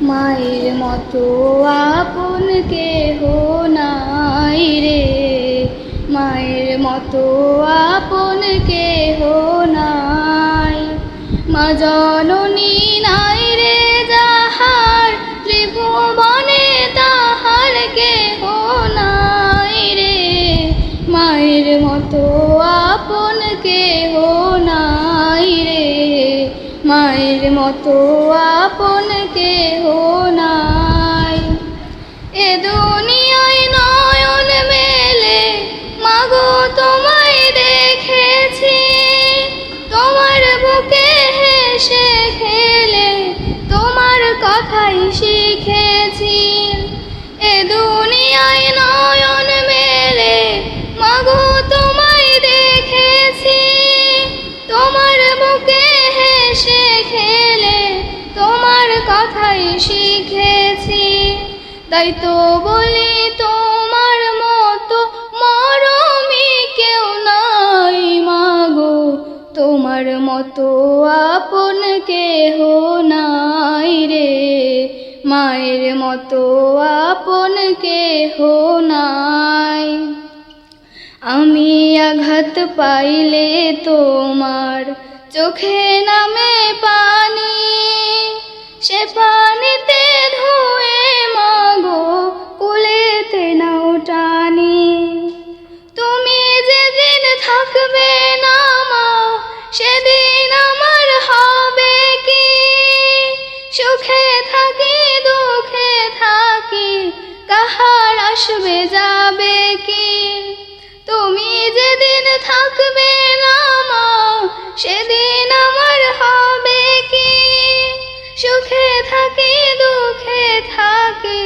মায়ের মতো আপন কেহ নাই রে, মায়ের মতো আপন কেহ নাই। মা জননী নাই রে যাহার, ত্রিভুবনে তাহার কেহ নাই রে, মায়ের মতো আপন কেহ নাই রে, মায়ের মতো আপন কেহ নাই। এ দুনিয়ায় নয়ন মেলে মাগো তোমায় দেখেছি, তোমার বুকে হেসে খেলে তোমার কথাই শিখেছি। এ দুনিয়ায় নয়ন মেলে মাগো তোমায় দেখেছি, তোমার বুকে হেসে খেলে তোমার কথাই শিখেছি। তাই তো বলি তোমার মতো মরমি কেউ নাই মাগো, তোমার মতো আপন কেহ নাই রে, মায়ের মতো আপন কেহ নাই। আমি আঘাত পাইলে তোমার চোখে নামে পানি, সে পানিতে ধুয়ে মাগো কুলেতে নাও টানি। তুমি যেদিন থাকবে না মা, সেদিন আমার হবে কি, সুখে থাকি দুঃখে থাকি কাহার আসবে যাবে কি। তুমি যেদিন থাকবে না মা, সেদিন আমার হবে কি, সুখে থাকি দুঃখে থাকি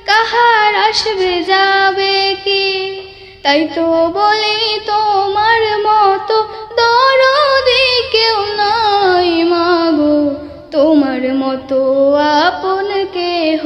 কাহার আসবে যাবে কি। তাই তো বলি তোমার মতো দরদি কেউ নাই মাগো, তোমার মতো আপন কেহ